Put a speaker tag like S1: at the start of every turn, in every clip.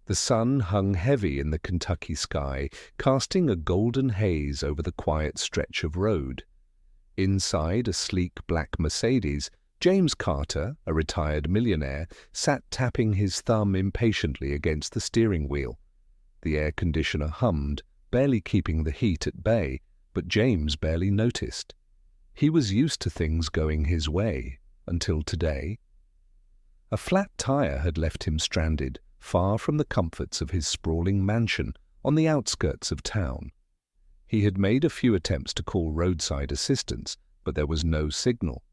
S1: The sun hung heavy in the Kentucky sky, casting a golden haze over the quiet stretch of road. Inside a sleek black Mercedes, James Carter, a retired millionaire, sat tapping his thumb impatiently against the steering wheel. The air conditioner hummed, barely keeping the heat at bay, but James barely noticed. He was used to things going his way, until today. A flat tire had left him stranded, far from the comforts of his sprawling mansion on the outskirts of town. He had made a few attempts to call roadside assistance, but there was no signal.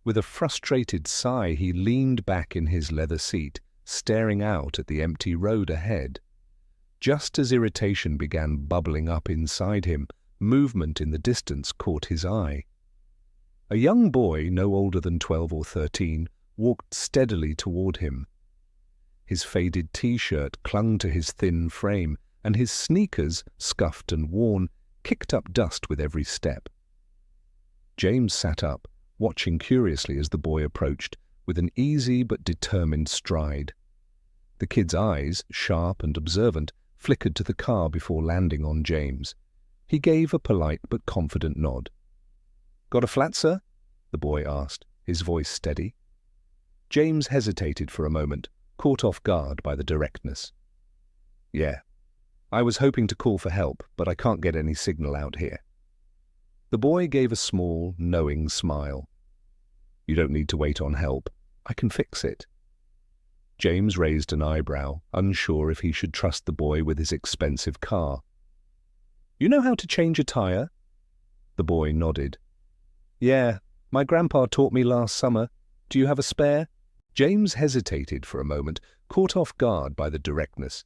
S1: With a frustrated sigh, he leaned back in his leather seat, staring out at the empty road ahead. Just as irritation began bubbling up inside him, movement in the distance caught his eye. A young boy, no older than 12 or 13, walked steadily toward him. His faded T-shirt clung to his thin frame, and his sneakers, scuffed and worn, kicked up dust with every step. James sat up, watching curiously as the boy approached, with an easy but determined stride. The kid's eyes, sharp and observant, flickered to the car before landing on James. He gave a polite but confident nod. "Got a flat, sir?" the boy asked, his voice steady. James hesitated for a moment, caught off guard by the directness. "Yeah. I was hoping to call for help, but I can't get any signal out here." The boy gave a small, knowing smile. "You don't need to wait on help. I can fix it." James raised an eyebrow, unsure if he should trust the boy with his expensive car. "You know how to change a tire?" The boy nodded. "Yeah, my grandpa taught me last summer. Do you have a spare?" James hesitated for a moment, caught off guard by the directness.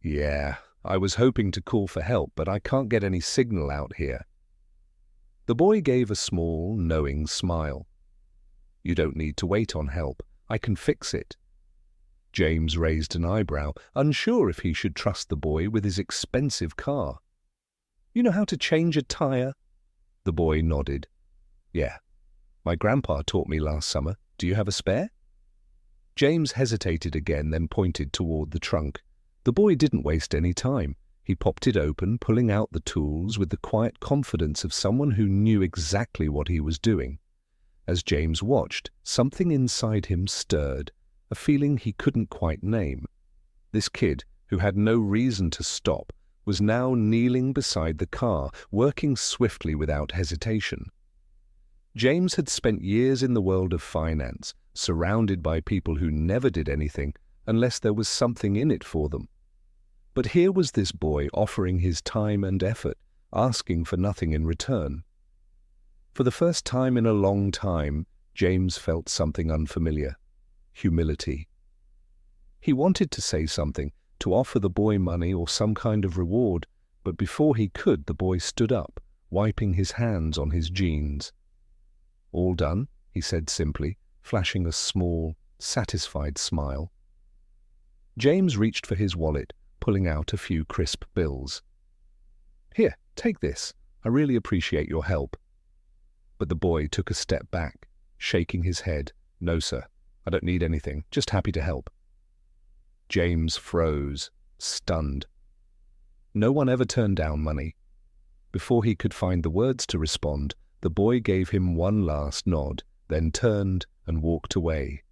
S1: "Yeah, I was hoping to call for help, but I can't get any signal out here." The boy gave a small, knowing smile. "You don't need to wait on help. I can fix it." James raised an eyebrow, unsure if he should trust the boy with his expensive car. "You know how to change a tire?" The boy nodded. "Yeah, my grandpa taught me last summer. Do you have a spare?" James hesitated again, then pointed toward the trunk. The boy didn't waste any time. He popped it open, pulling out the tools with the quiet confidence of someone who knew exactly what he was doing. As James watched, something inside him stirred, a feeling he couldn't quite name. This kid, who had no reason to stop, was now kneeling beside the car, working swiftly without hesitation. James had spent years in the world of finance, surrounded by people who never did anything unless there was something in it for them. But here was this boy offering his time and effort, asking for nothing in return. For the first time in a long time, James felt something unfamiliar: humility. He wanted to say something, to offer the boy money or some kind of reward, but before he could, the boy stood up, wiping his hands on his jeans. "All done?" he said simply, flashing a small, satisfied smile. James reached for his wallet, pulling out a few crisp bills. "Here, take this. I really appreciate your help." But the boy took a step back, shaking his head. "No, sir. I don't need anything. Just happy to help." James froze, stunned. No one ever turned down money. Before he could find the words to respond, the boy gave him one last nod, then turned and walked away,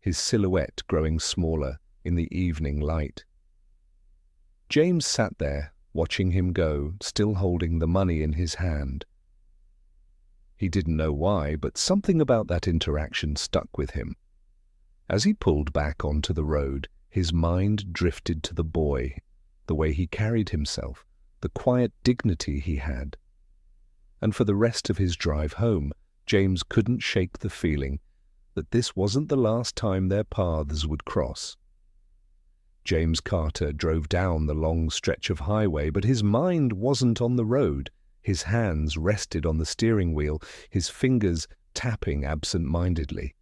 S1: his silhouette growing smaller in the evening light. James sat there, watching him go, still holding the money in his hand. He didn't know why, but something about that interaction stuck with him. As he pulled back onto the road, his mind drifted to the boy, the way he carried himself, the quiet dignity he had. And for the rest of his drive home, James couldn't shake the feeling that this wasn't the last time their paths would cross. James Carter drove down the long stretch of highway, but his mind wasn't on the road. His hands rested on the steering wheel, his fingers tapping absent-mindedly.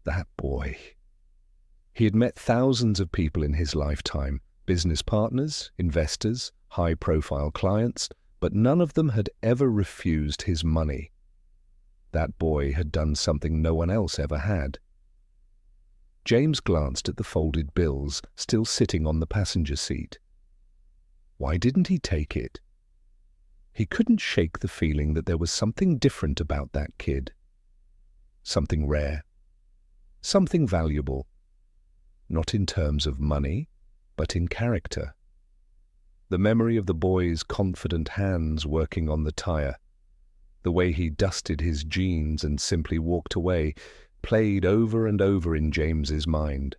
S1: That boy. He had met thousands of people in his lifetime, business partners, investors, high-profile clients, but none of them had ever refused his money. That boy had done something no one else ever had. James glanced at the folded bills still sitting on the passenger seat. Why didn't he take it? He couldn't shake the feeling that there was something different about that kid. Something rare. Something valuable. Not in terms of money, but in character. The memory of the boy's confident hands working on the tire, the way he dusted his jeans and simply walked away, played over and over in James's mind.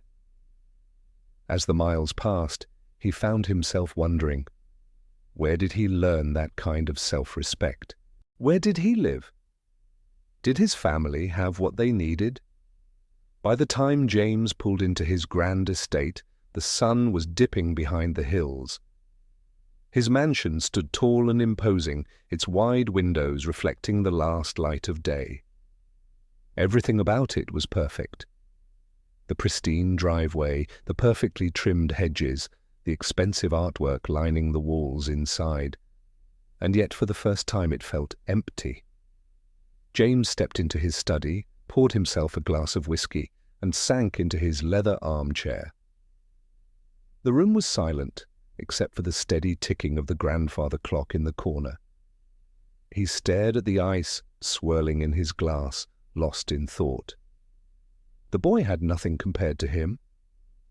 S1: As the miles passed, he found himself wondering, where did he learn that kind of self-respect? Where did he live? Did his family have what they needed? By the time James pulled into his grand estate, the sun was dipping behind the hills. His mansion stood tall and imposing, its wide windows reflecting the last light of day. Everything about it was perfect. The pristine driveway, the perfectly trimmed hedges, the expensive artwork lining the walls inside. And yet for the first time it felt empty. James stepped into his study, poured himself a glass of whiskey, and sank into his leather armchair. The room was silent, except for the steady ticking of the grandfather clock in the corner. He stared at the ice swirling in his glass, lost in thought. The boy had nothing compared to him.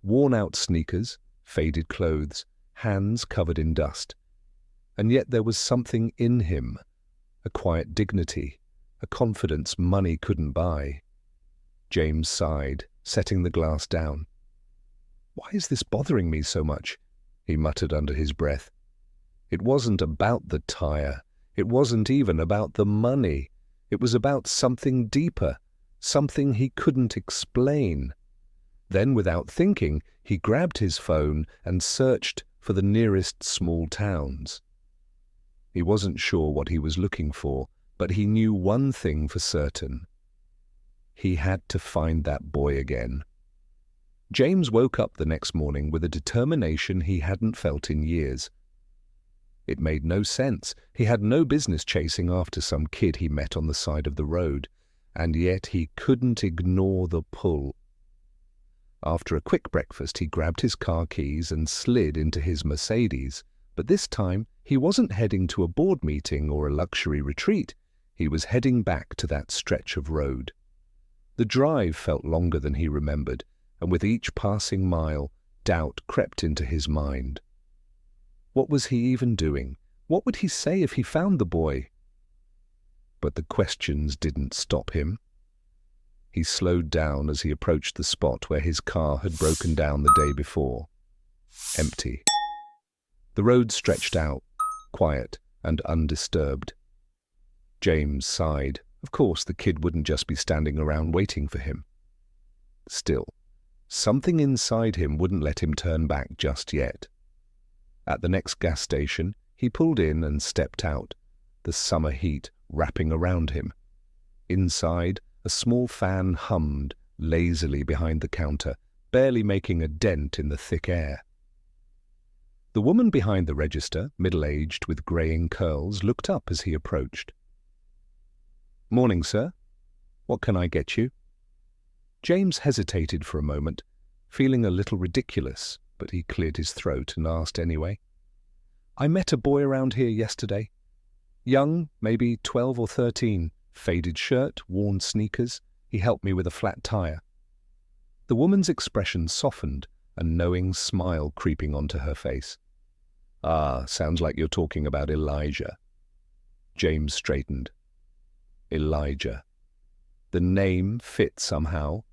S1: Worn-out sneakers, faded clothes, hands covered in dust. And yet there was something in him, a quiet dignity, a confidence money couldn't buy. James sighed, setting the glass down. "Why is this bothering me so much?" he muttered under his breath. It wasn't about the tire. It wasn't even about the money. It was about something deeper, something he couldn't explain. Then, without thinking, he grabbed his phone and searched for the nearest small towns. He wasn't sure what he was looking for, but he knew one thing for certain. He had to find that boy again. James woke up the next morning with a determination he hadn't felt in years. It made no sense. He had no business chasing after some kid he met on the side of the road, and yet he couldn't ignore the pull. After a quick breakfast, he grabbed his car keys and slid into his Mercedes, but this time he wasn't heading to a board meeting or a luxury retreat. He was heading back to that stretch of road. The drive felt longer than he remembered, and with each passing mile, doubt crept into his mind. What was he even doing? What would he say if he found the boy? But the questions didn't stop him. He slowed down as he approached the spot where his car had broken down the day before. Empty. The road stretched out, quiet and undisturbed. James sighed. Of course, the kid wouldn't just be standing around waiting for him. Still, something inside him wouldn't let him turn back just yet. At the next gas station, he pulled in and stepped out, the summer heat wrapping around him. Inside, a small fan hummed lazily behind the counter, barely making a dent in the thick air. The woman behind the register, middle-aged with greying curls, looked up as he approached. "Morning, sir. What can I get you?" James hesitated for a moment, feeling a little ridiculous, but he cleared his throat and asked anyway. "I met a boy around here yesterday. Young, maybe 12 or 13, faded shirt, worn sneakers. He helped me with a flat tire." The woman's expression softened, a knowing smile creeping onto her face. "Ah, sounds like you're talking about Elijah." James straightened. Elijah. The name fit somehow.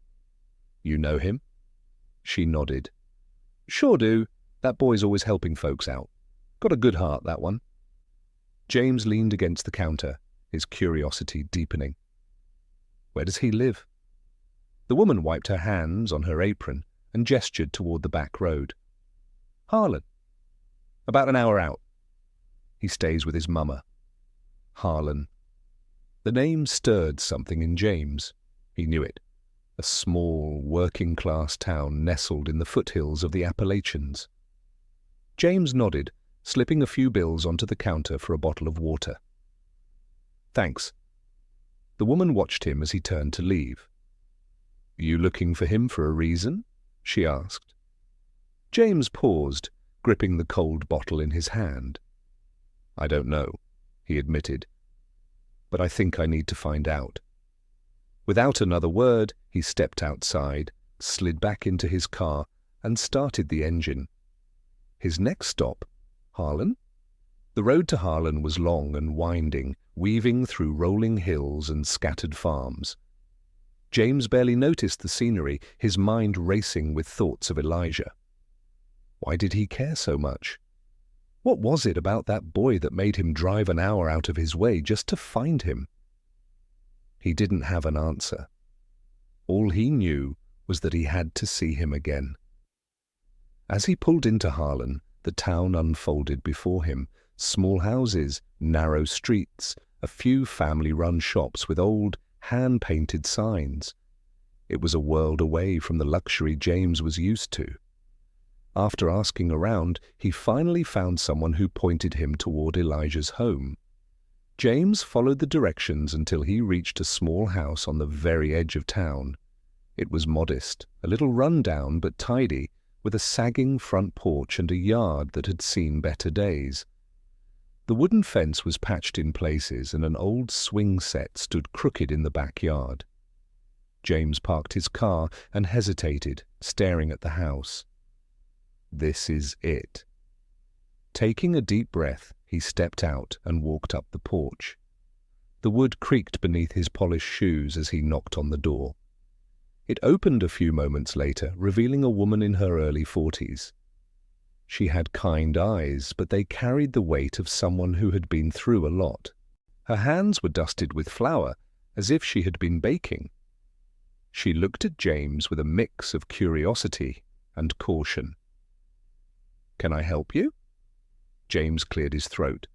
S1: "You know him?" She nodded. "Sure do. That boy's always helping folks out. Got a good heart, that one." James leaned against the counter, his curiosity deepening. "Where does he live?" The woman wiped her hands on her apron and gestured toward the back road. "Harlan. About an hour out. He stays with his mama." Harlan. The name stirred something in James. He knew it. A small, working-class town nestled in the foothills of the Appalachians. James nodded, slipping a few bills onto the counter for a bottle of water. "Thanks." The woman watched him as he turned to leave. You looking for him for a reason? She asked. James paused, gripping the cold bottle in his hand. I don't know, he admitted, but I think I need to find out. Without another word, he stepped outside, slid back into his car, and started the engine. His next stop, Harlan? The road to Harlan was long and winding, weaving through rolling hills and scattered farms. James barely noticed the scenery, his mind racing with thoughts of Elijah. Why did he care so much? What was it about that boy that made him drive an hour out of his way just to find him? He didn't have an answer. All he knew was that he had to see him again. As he pulled into Harlan, the town unfolded before him. Small houses, narrow streets, a few family-run shops with old, hand-painted signs. It was a world away from the luxury James was used to. After asking around, he finally found someone who pointed him toward Elijah's home. James followed the directions until he reached a small house on the very edge of town. It was modest, a little run-down but tidy, with a sagging front porch and a yard that had seen better days. The wooden fence was patched in places and an old swing set stood crooked in the backyard. James parked his car and hesitated, staring at the house. This is it. Taking a deep breath, he stepped out and walked up the porch. The wood creaked beneath his polished shoes as he knocked on the door. It opened a few moments later, revealing a woman in her early 40s. She had kind eyes, but they carried the weight of someone who had been through a lot. Her hands were dusted with flour, as if she had been baking. She looked at James with a mix of curiosity and caution. "Can I help you?" James cleared his throat.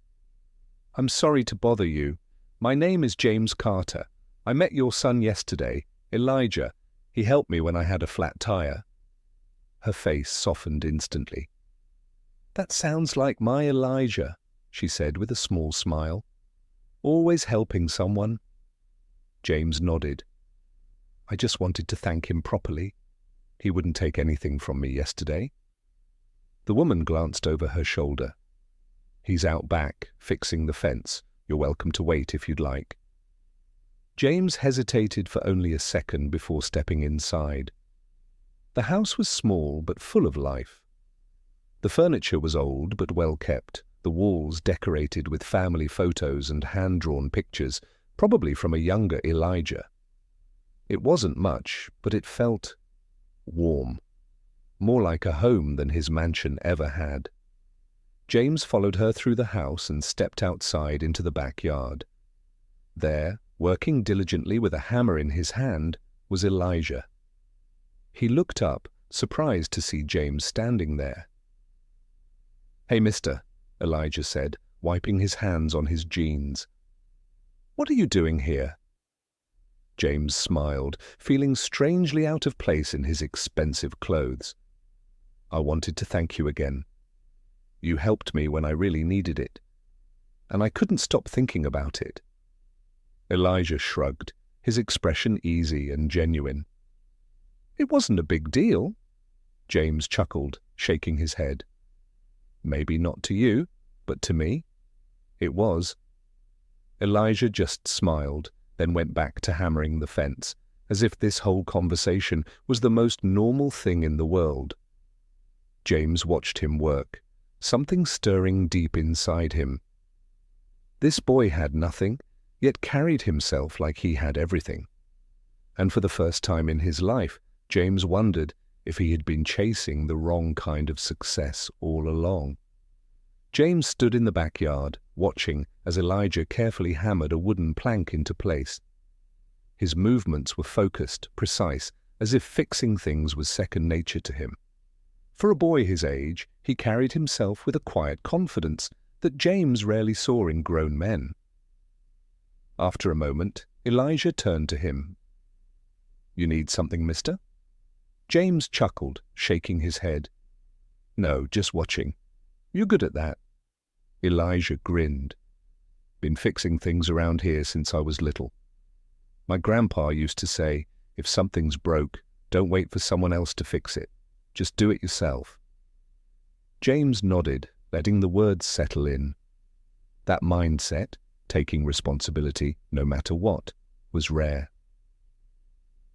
S1: "I'm sorry to bother you. My name is James Carter. I met your son yesterday, Elijah. He helped me when I had a flat tire." Her face softened instantly. "That sounds like my Elijah," she said with a small smile. "Always helping someone." James nodded. "I just wanted to thank him properly. He wouldn't take anything from me yesterday." The woman glanced over her shoulder. "He's out back, fixing the fence. You're welcome to wait if you'd like." James hesitated for only a second before stepping inside. The house was small but full of life. The furniture was old but well kept, the walls decorated with family photos and hand-drawn pictures, probably from a younger Elijah. It wasn't much, but it felt warm, more like a home than his mansion ever had. James followed her through the house and stepped outside into the backyard. There, working diligently with a hammer in his hand, was Elijah. He looked up, surprised to see James standing there. "Hey, mister," Elijah said, wiping his hands on his jeans. "What are you doing here?" James smiled, feeling strangely out of place in his expensive clothes. "I wanted to thank you again. You helped me when I really needed it, and I couldn't stop thinking about it." Elijah shrugged, his expression easy and genuine. "It wasn't a big deal." James chuckled, shaking his head. "Maybe not to you, but to me, it was." Elijah just smiled, then went back to hammering the fence, as if this whole conversation was the most normal thing in the world. James watched him work, something stirring deep inside him. This boy had nothing, yet carried himself like he had everything. And for the first time in his life, James wondered if he had been chasing the wrong kind of success all along. James stood in the backyard, watching as Elijah carefully hammered a wooden plank into place. His movements were focused, precise, as if fixing things was second nature to him. For a boy his age, he carried himself with a quiet confidence that James rarely saw in grown men. After a moment, Elijah turned to him. "You need something, mister?" James chuckled, shaking his head. "No, just watching. You're good at that." Elijah grinned. "Been fixing things around here since I was little. My grandpa used to say, If something's broke, don't wait for someone else to fix it. Just do it yourself. James nodded, letting the words settle in. That mindset, taking responsibility no matter what, was rare.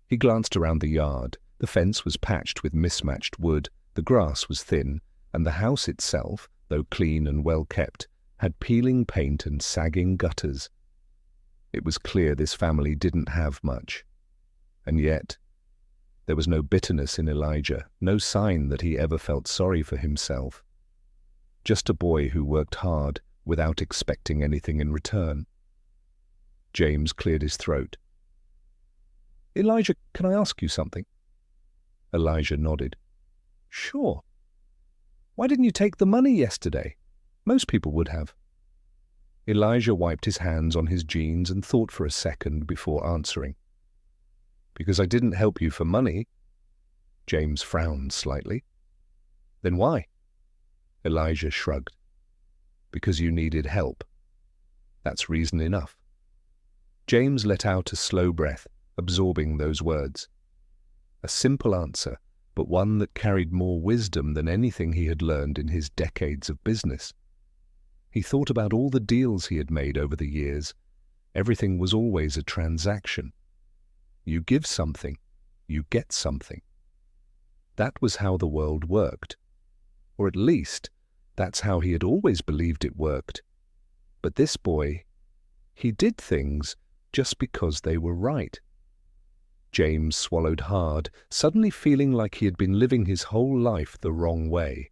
S1: He glanced around the yard. The fence was patched with mismatched wood, the grass was thin, and the house itself, though clean and well kept, had peeling paint and sagging gutters. It was clear this family didn't have much. And yet, there was no bitterness in Elijah, no sign that he ever felt sorry for himself. Just a boy who worked hard without expecting anything in return. James cleared his throat. "Elijah, can I ask you something?" Elijah nodded. "Sure. Why didn't you take the money yesterday? Most people would have." Elijah wiped his hands on his jeans and thought for a second before answering. "Because I didn't help you for money." James frowned slightly. "Then why?" Elijah shrugged. "Because you needed help. That's reason enough." James let out a slow breath, absorbing those words. A simple answer, but one that carried more wisdom than anything he had learned in his decades of business. He thought about all the deals he had made over the years. Everything was always a transaction. You give something, you get something. That was how the world worked. Or at least, that's how he had always believed it worked. But this boy, he did things just because they were right. James swallowed hard, suddenly feeling like he had been living his whole life the wrong way.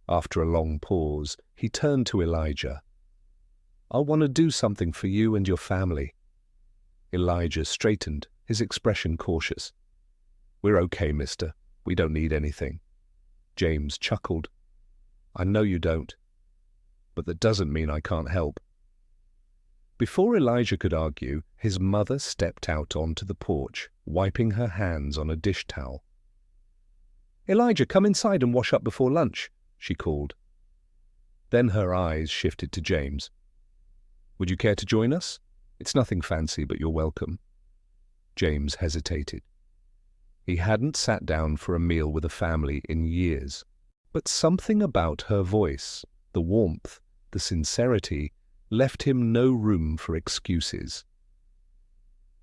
S1: After a long pause, he turned to Elijah. "I want to do something for you and your family." Elijah straightened, his expression cautious. "We're okay, mister. We don't need anything." James chuckled. "I know you don't, but that doesn't mean I can't help." Before Elijah could argue, his mother stepped out onto the porch, wiping her hands on a dish towel. "Elijah, come inside and wash up before lunch," she called. Then her eyes shifted to James. "Would you care to join us? It's nothing fancy, but you're welcome." James hesitated. He hadn't sat down for a meal with a family in years, but something about her voice, the warmth, the sincerity, left him no room for excuses.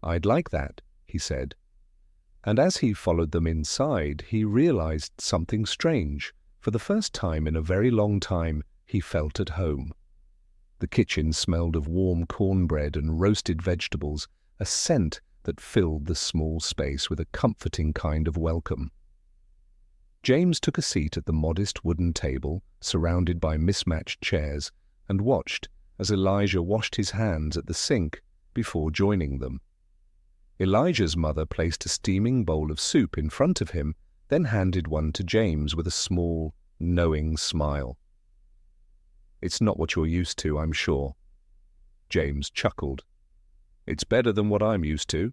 S1: "I'd like that," he said. And as he followed them inside, he realized something strange. For the first time in a very long time, he felt at home. The kitchen smelled of warm cornbread and roasted vegetables, a scent that filled the small space with a comforting kind of welcome. James took a seat at the modest wooden table, surrounded by mismatched chairs, and watched as Elijah washed his hands at the sink before joining them. Elijah's mother placed a steaming bowl of soup in front of him, then handed one to James with a small, knowing smile. "It's not what you're used to, I'm sure." James chuckled. "It's better than what I'm used to."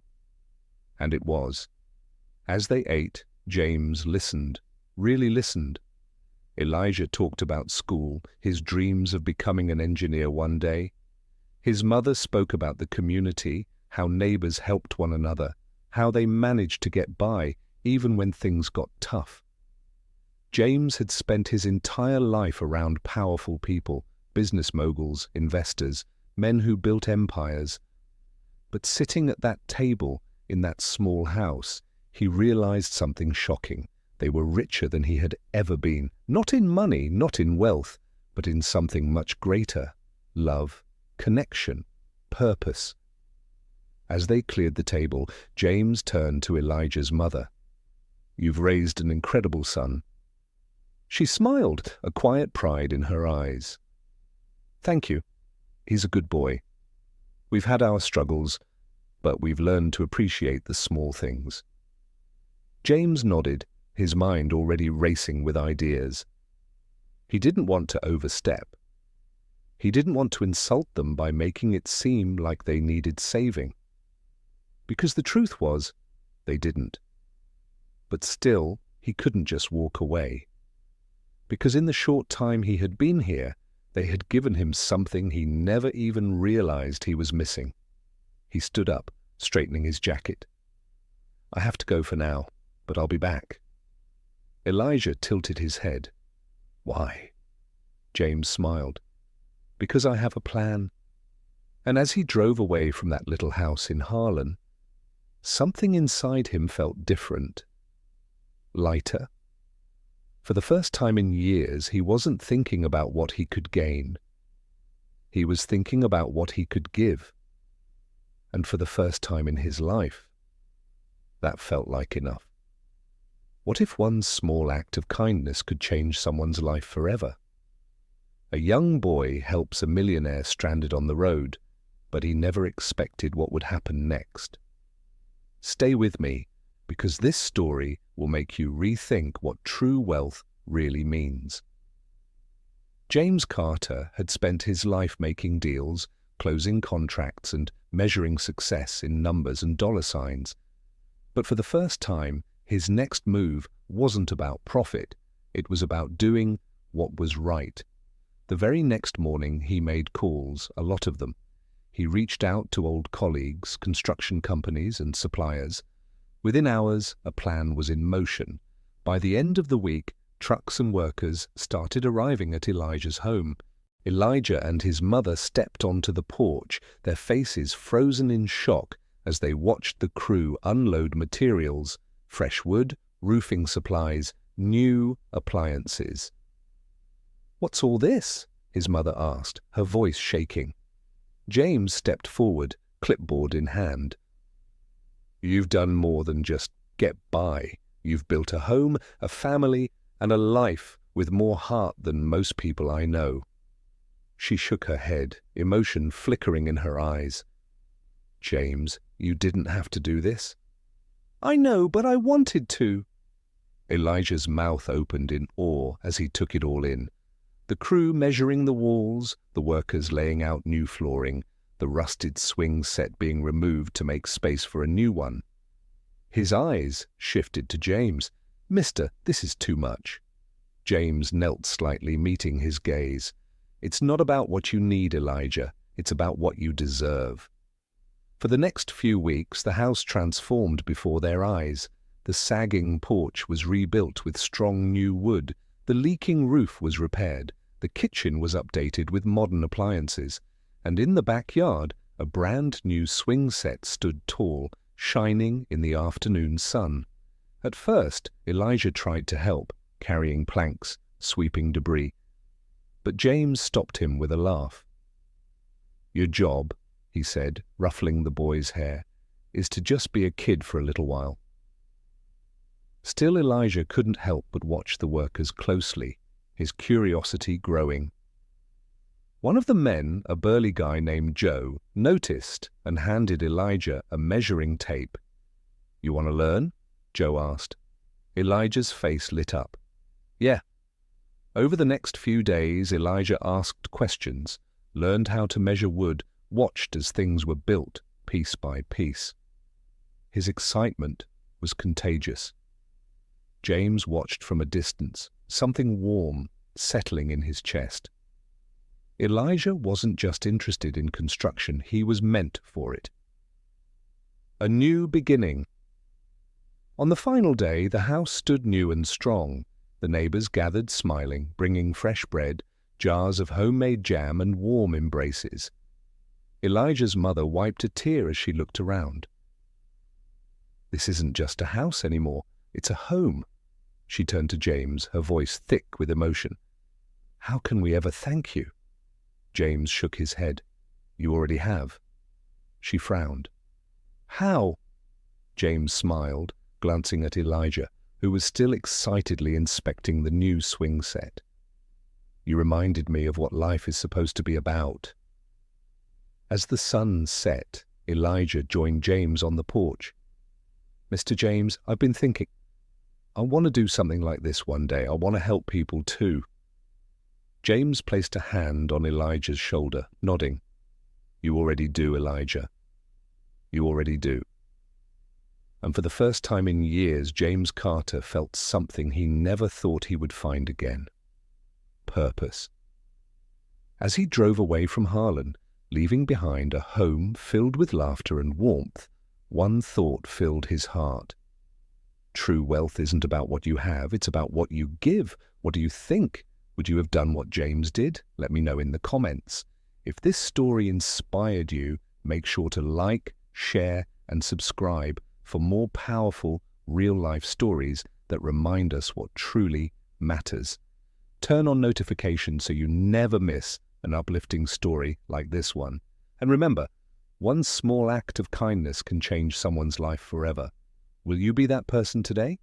S1: And it was. As they ate, James listened, really listened. Elijah talked about school, his dreams of becoming an engineer one day. His mother spoke about the community, how neighbors helped one another, how they managed to get by even when things got tough. James had spent his entire life around powerful people, business moguls, investors, men who built empires. But sitting at that table in that small house, he realized something shocking. They were richer than he had ever been, not in money, not in wealth, but in something much greater: love, connection, purpose. As they cleared the table, James turned to Elijah's mother. "You've raised an incredible son." She smiled, a quiet pride in her eyes. "Thank you. He's a good boy. We've had our struggles, but we've learned to appreciate the small things." James nodded, his mind already racing with ideas. He didn't want to overstep. He didn't want to insult them by making it seem like they needed saving. Because the truth was, they didn't. But still, he couldn't just walk away. Because in the short time he had been here, they had given him something he never even realized he was missing. He stood up, straightening his jacket. I have to go for now, but I'll be back." Elijah tilted his head. "Why?" James smiled. "Because I have a plan." And as he drove away from that little house in Harlan, something inside him felt different. Lighter. For the first time in years, he wasn't thinking about what he could gain. He was thinking about what he could give. And for the first time in his life, that felt like enough. What if one small act of kindness could change someone's life forever? A young boy helps a millionaire stranded on the road, but he never expected what would happen next. Stay with me, because this story will make you rethink what true wealth really means. James Carter had spent his life making deals, closing contracts, and measuring success in numbers and dollar signs. But for the first time, his next move wasn't about profit. It was about doing what was right. The very next morning, he made calls, a lot of them. He reached out to old colleagues, construction companies, and suppliers. Within hours, a plan was in motion. By the end of the week, trucks and workers started arriving at Elijah's home. Elijah and his mother stepped onto the porch, their faces frozen in shock as they watched the crew unload materials, fresh wood, roofing supplies, new appliances. "What's all this?" his mother asked, her voice shaking. James stepped forward, clipboard in hand. "You've done more than just get by. You've built a home, a family, and a life with more heart than most people I know." She shook her head, emotion flickering in her eyes. "James, you didn't have to do this." "I know, but I wanted to." Elijah's mouth opened in awe as he took it all in. The crew measuring the walls, the workers laying out new flooring, the rusted swing set being removed to make space for a new one. His eyes shifted to James. "Mister, this is too much." James knelt slightly, meeting his gaze. "It's not about what you need, Elijah. It's about what you deserve." For the next few weeks, the house transformed before their eyes. The sagging porch was rebuilt with strong new wood. The leaking roof was repaired. The kitchen was updated with modern appliances. And in the backyard, a brand new swing set stood tall, shining in the afternoon sun. At first, Elijah tried to help, carrying planks, sweeping debris. But James stopped him with a laugh. "Your job," he said, ruffling the boy's hair, "is to just be a kid for a little while." Still, Elijah couldn't help but watch the workers closely, his curiosity growing. One of the men, a burly guy named Joe, noticed and handed Elijah a measuring tape. "You want to learn?" Joe asked. Elijah's face lit up. "Yeah." Over the next few days, Elijah asked questions, learned how to measure wood, watched as things were built, piece by piece. His excitement was contagious. James watched from a distance, something warm settling in his chest. Elijah wasn't just interested in construction, he was meant for it. A new beginning. On the final day, the house stood new and strong. The neighbors gathered smiling, bringing fresh bread, jars of homemade jam, and warm embraces. Elijah's mother wiped a tear as she looked around. "This isn't just a house anymore, it's a home." She turned to James, her voice thick with emotion. "How can we ever thank you?" James shook his head. "You already have." She frowned. "How?" James smiled, glancing at Elijah, who was still excitedly inspecting the new swing set. "You reminded me of what life is supposed to be about." As the sun set, Elijah joined James on the porch. "Mr. James, I've been thinking, I want to do something like this one day. I want to help people too." James placed a hand on Elijah's shoulder, nodding. "You already do, Elijah. You already do." And for the first time in years, James Carter felt something he never thought he would find again. Purpose. As he drove away from Harlan, leaving behind a home filled with laughter and warmth, one thought filled his heart. True wealth isn't about what you have, it's about what you give. What do you think? Would you have done what James did? Let me know in the comments. If this story inspired you, make sure to like, share, and subscribe for more powerful, real-life stories that remind us what truly matters. Turn on notifications so you never miss an uplifting story like this one. And remember, one small act of kindness can change someone's life forever. Will you be that person today?